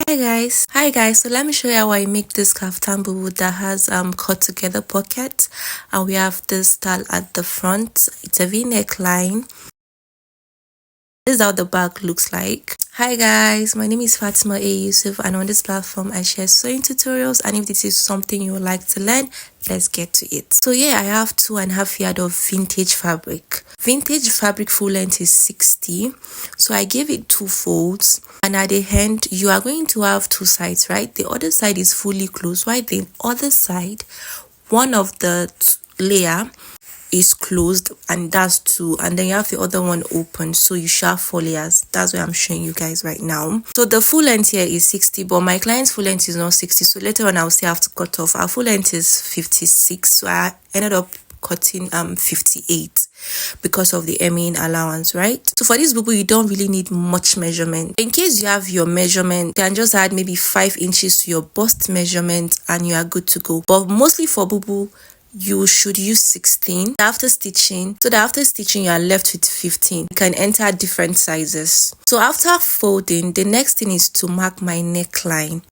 Hi guys, so let me show you how I make this kaftan boubou that has cut together pocket, and we have this style at the front. It's a v neckline. This is how the back looks like. Hi guys, my name is Fatima A. Yusuf, and on this platform I share sewing tutorials, and if this is something you would like to learn, let's get to it. So yeah, I have 2.5 yard of vintage fabric. Vintage fabric full length is 60, so I gave it 2 folds, and at the end you are going to have 2 sides, right? The other side is fully closed, while the other side, one of the layer is closed, and that's 2, and then you have the other one open, so you should have 4 layers. That's what I'm showing you guys right now. So the full length here is 60, but my client's full length is not 60, so later on I'll still have to cut off. Our full length is 56, so I ended up cutting 58 because of the hemming allowance, right? So for this boubou, you don't really need much measurement. In case you have your measurement, you can just add maybe 5 inches to your bust measurement and you are good to go. But mostly for boubou, you should use 16 after stitching, so that after stitching you are left with 15. You can enter different sizes. So after folding, the next thing is to mark my neckline.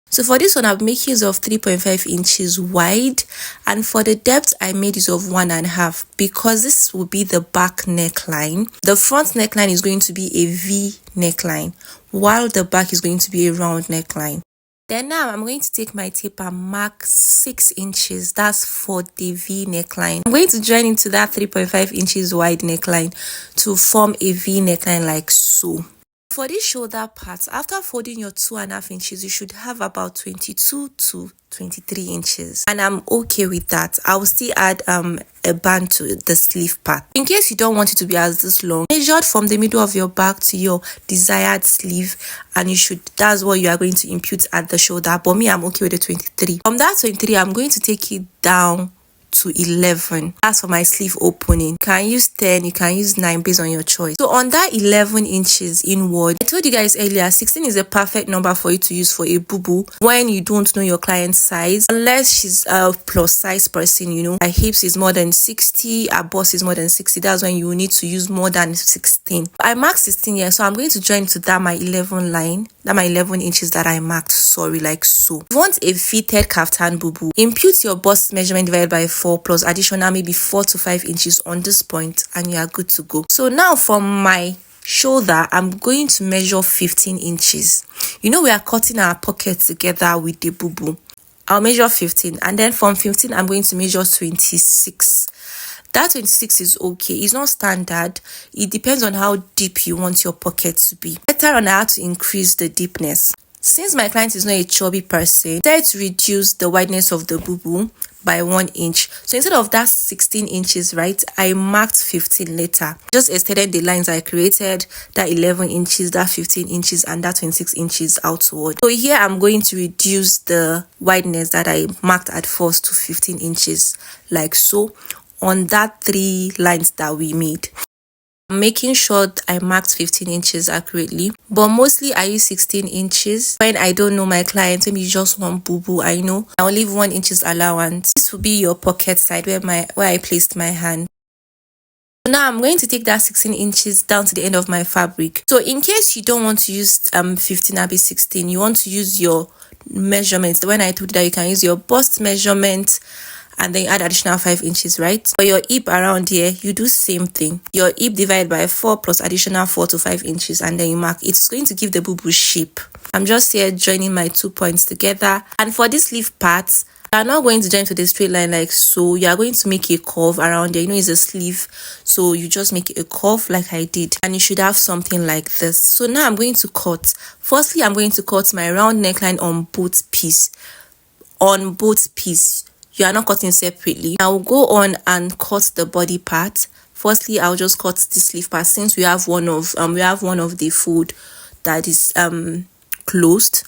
So for this one, I've made use of 3.5 inches wide, and for the depth I made use of 1.5, because this will be the back neckline. The front neckline is going to be a V neckline, while the back is going to be a round neckline. Then now I'm going to take my tape and mark 6 inches. That's for the V neckline. I'm going to join into that 3.5 inches wide neckline to form a V neckline like so. For this shoulder part, after folding your 2.5 inches, you should have about 22 to 23 inches, and I'm okay with that. I will still add a band to the sleeve part. In case you don't want it to be as this long, measure from the middle of your back to your desired sleeve, and that's what you are going to impute at the shoulder. But me, I'm okay with the 23. From that 23, I'm going to take it down to 11. As for my sleeve opening, you can use 10, you can use 9 based on your choice. So on that 11 inches inward, I told you guys earlier, 16 is a perfect number for you to use for a boubou when you don't know your client's size, unless she's a plus size person. You know, her hips is more than 60, her bust is more than 60. That's when you need to use more than 16. I marked 16 here, so I'm going to join to that my 11 line, that my 11 inches that I marked, like so. If you want a fitted kaftan boubou, impute your bust measurement divided by 4 plus additional maybe 4 to 5 inches on this point, and you are good to go. So now for my shoulder, I'm going to measure 15 inches. You know, we are cutting our pocket together with the boubou. I'll measure 15, and then from 15 I'm going to measure 26. That 26 is okay. It's not standard. It depends on how deep you want your pocket to be. Later on, I have to increase the deepness. Since my client is not a chubby person, I decided to reduce the wideness of the boubou by 1 inch. So instead of that 16 inches, right, I marked 15 later. Just extended the lines I created, that 11 inches, that 15 inches, and that 26 inches outward. So here I'm going to reduce the wideness that I marked at first to 15 inches, like so, on that 3 lines that we made. Making sure I marked 15 inches accurately, but mostly I use 16 inches when I don't know my client. Maybe you just want boubou, I know I'll leave 1 inches allowance. This will be your pocket side where I placed my hand. Now I'm going to take that 16 inches down to the end of my fabric. So in case you don't want to use 15 or 16, you want to use your measurements. When I told you that you can use your bust measurement, and then you add additional 5 inches, right? For your hip around here, you do same thing. Your hip divided by 4 plus additional 4 to 5 inches, and then you mark. It's going to give the boubou shape. I'm just here joining my 2 points together. And for this sleeve part, you are not going to join to the straight line like so. You are going to make a curve around there. You know, it's a sleeve, so you just make a curve like I did, and you should have something like this. So now I'm going to cut. Firstly, I'm going to cut my round neckline on both pieces. You are not cutting separately. I will go on and cut the body part. Firstly, I'll just cut the sleeve part, since we have one of the fold that is closed.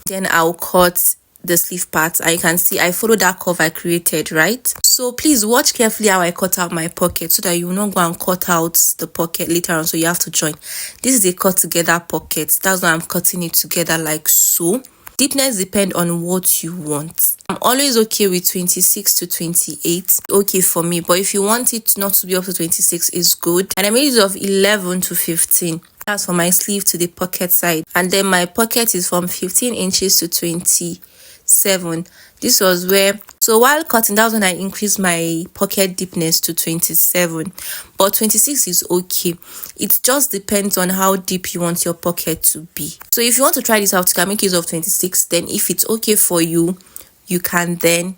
Then I'll cut the sleeve part, and you can see I follow that curve I created, right? So please watch carefully how I cut out my pocket, so that you will not go and cut out the pocket later on, so you have to join. This is a cut together pocket. That's why I'm cutting it together like so. Deepness depend on what you want. I'm always okay with 26 to 28. Okay for me, but if you want it not to be up to 26, is good. And I made use of 11 to 15. That's from my sleeve to the pocket side. And then my pocket is from 15 inches to 27. This was where, so while cutting, that's when I increased my pocket deepness to 27. But 26 is okay. It just depends on how deep you want your pocket to be. So if you want to try this out, you can make use of 26. Then if it's okay for you, you can then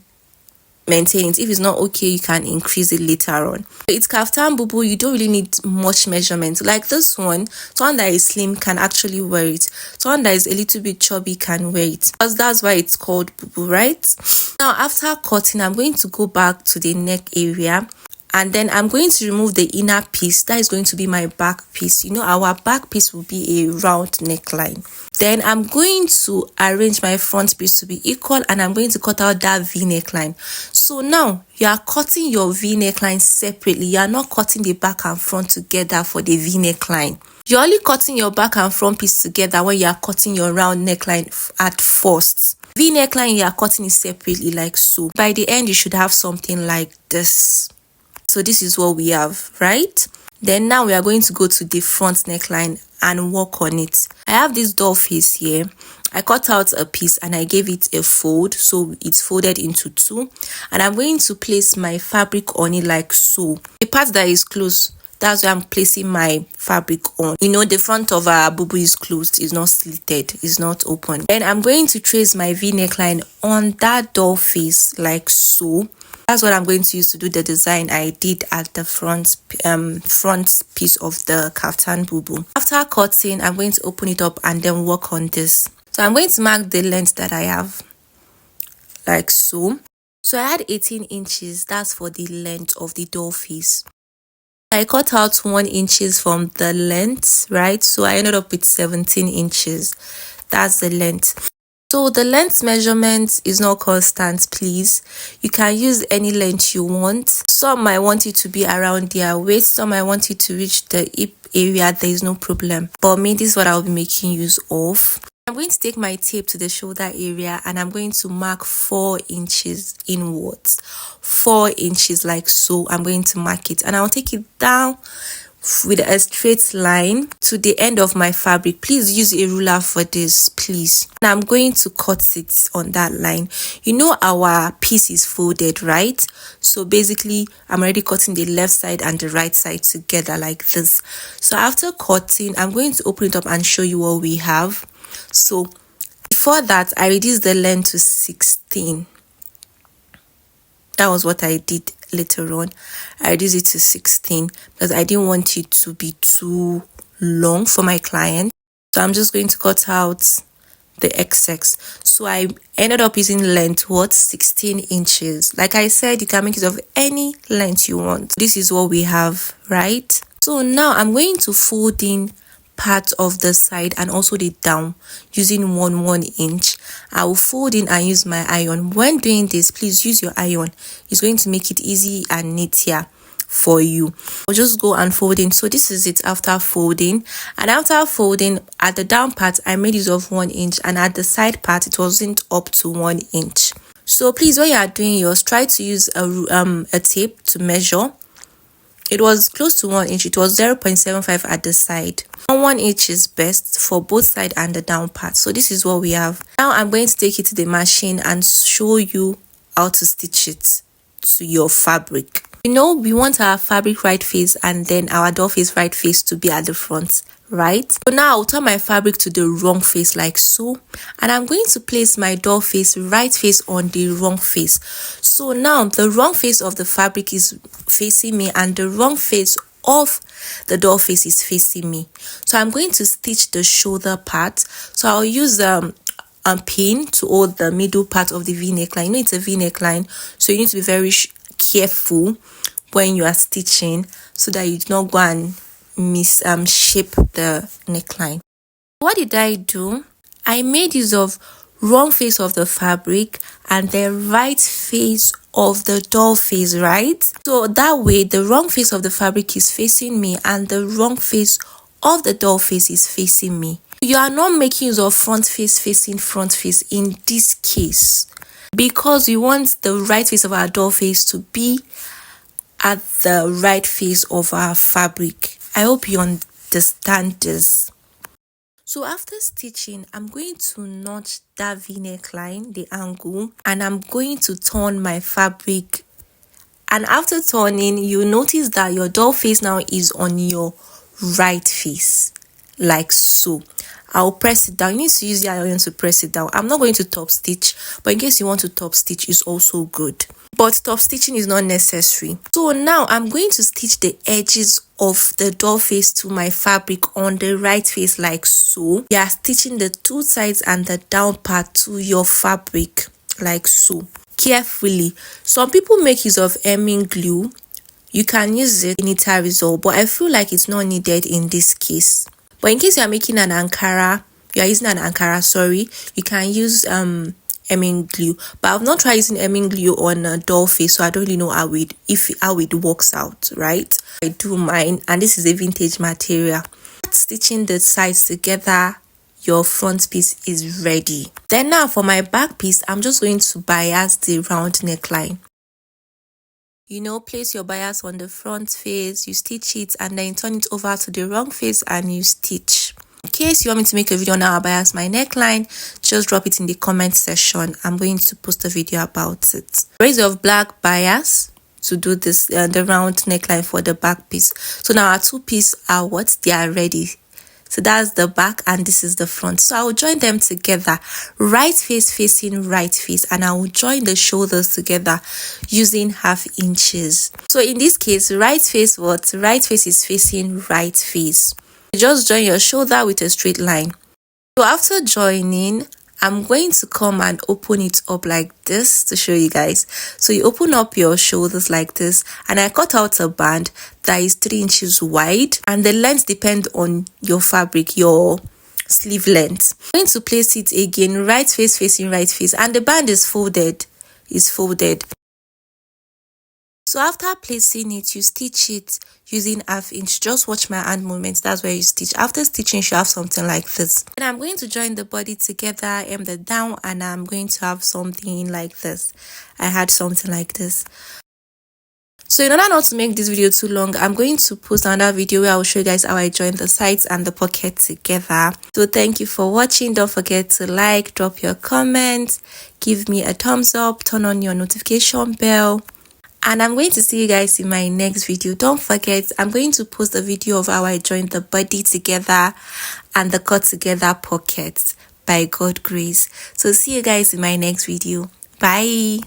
maintain it. If it's not okay, you can increase it later on. It's kaftan boubou. You don't really need much measurement. Like this one, someone that is slim can actually wear it. Someone that is a little bit chubby can wear it, because that's why it's called boubou, right? Now after cutting, I'm going to go back to the neck area, and then I'm going to remove the inner piece. That is going to be my back piece. You know, our back piece will be a round neckline. Then I'm going to arrange my front piece to be equal, and I'm going to cut out that V neckline. So now you are cutting your V neckline separately. You are not cutting the back and front together for the V neckline. You're only cutting your back and front piece together when you are cutting your round neckline at first. V neckline, you are cutting it separately like so. By the end, you should have something like this. So this is what we have, right? Then now we are going to go to the front neckline and work on it. I have this doll face here. I cut out a piece and I gave it a fold, so it's folded into two, and I'm going to place my fabric on it like so. The part that is closed, that's where I'm placing my fabric on. You know, the front of our boubou is closed, it's not slitted, it's not open. Then I'm going to trace my V neckline on that doll face like so. That's what I'm going to use to do the design I did at the front piece of the kaftan boubou. After cutting, I'm going to open it up and then work on this. So I'm going to mark the length that I have like so. So I had 18 inches. That's for the length of the doll face. I cut out 1 inch from the length, right? So I ended up with 17 inches. That's the length. So the length measurement is not constant, please. You can use any length you want. Some might want it to be around their waist. Some might want it to reach the hip area. There is no problem. But me, this is what I'll be making use of. I'm going to take my tape to the shoulder area, and I'm going to mark 4 inches inwards. 4 inches like so. I'm going to mark it, and I'll take it down with a straight line to the end of my fabric. Please use a ruler for this, please. And I'm going to cut it on that line. You know our piece is folded, right? So basically I'm already cutting the left side and the right side together like this. So after cutting, I'm going to open it up and show you what we have. So before that, I reduced the length to 16. That was what I did later on. I reduced it to 16 because I didn't want it to be too long for my client. So I'm just going to cut out the excess. So I ended up using length 16 inches. Like I said, you can make use of any length you want. This is what we have, right? So now I'm going to fold in part of the side and also the down using 1 inch. I will fold in and use my iron. When doing this, please use your iron. It's going to make it easy and neat here for you. I'll just go and fold in. So this is it after folding. And after folding, at the down part, I made use of 1 inch, and at the side part, it wasn't up to 1 inch. So please, when you are doing yours, try to use a tape to measure. It was close to 1 inch. It was 0.75 at the side. 1 inch is best for both side and the down part. So this is what we have. Now I'm going to take it to the machine and show you how to stitch it to your fabric. You know, we want our fabric right face and then our doll face right face to be at the front, right? So now I'll turn my fabric to the wrong face like so, and I'm going to place my doll face right face on the wrong face. So now the wrong face of the fabric is facing me and the wrong face of the doll face is facing me. So I'm going to stitch the shoulder part. So I'll use a pin to hold the middle part of the V neckline. You know, it's a V neckline, so you need to be very careful when you are stitching so that you do not go and shape the neckline. What did I do? I made use of wrong face of the fabric and the right face of the doll face, right? So that way the wrong face of the fabric is facing me and the wrong face of the doll face is facing me. You are not making use of front face facing front face in this case, because we want the right face of our doll face to be at the right face of our fabric. I hope you the stand is. So after stitching, I'm going to notch that V neckline, the angle, and I'm going to turn my fabric. And after turning, you notice that your doll face now is on your right face, like so. I'll press it down. You need to use the iron to press it down. I'm not going to top stitch, but in case you want to top stitch, it's also good. But top stitching is not necessary. So now I'm going to stitch the edges of the doll face to my fabric on the right face, like so. You are stitching the two sides and the down part to your fabric, like so. Carefully. Some people make use of hemming glue. You can use it in Ita Result, but I feel like it's not needed in this case. But in case you are making an Ankara, you are using an Ankara, sorry, you can use hemming glue. But I've not tried using hemming glue on a doll face, so I don't really know how it works out, right? I do mine, and this is a vintage material. Stitching the sides together, your front piece is ready. Then now for my back piece, I'm just going to bias the round neckline. You know, place your bias on the front face, you stitch it, and then turn it over to the wrong face and you stitch. In case you want me to make a video on how I bias my neckline, just drop it in the comment section. I'm going to post a video about it. Raise of black bias to do this, the round neckline for the back piece. So now our two pieces are what? They are ready. So that's the back and this is the front. So I will join them together, right face facing right face, and I will join the shoulders together using 1/2 inches. So in this case, right face what? Right face is facing right face. Just join your shoulder with a straight line. So after joining, I'm going to come and open it up like this to show you guys. So you open up your shoulders like this, and I cut out a band that is 3 inches wide, and the length depends on your fabric, your sleeve length. I'm going to place it again, right face facing right face, and the band is folded. So after placing it, you stitch it using 1/2 inch. Just watch my hand movements. That's where you stitch. After stitching, you have something like this. And I'm going to join the body together, hem the down, and I'm going to have something like this. I had something like this. So in order not to make this video too long, I'm going to post another video where I will show you guys how I join the sides and the pocket together. So thank you for watching. Don't forget to like, drop your comments, give me a thumbs up, turn on your notification bell. And I'm going to see you guys in my next video. Don't forget, I'm going to post a video of how I joined the body together and the cut together pockets by God grace. So see you guys in my next video. Bye.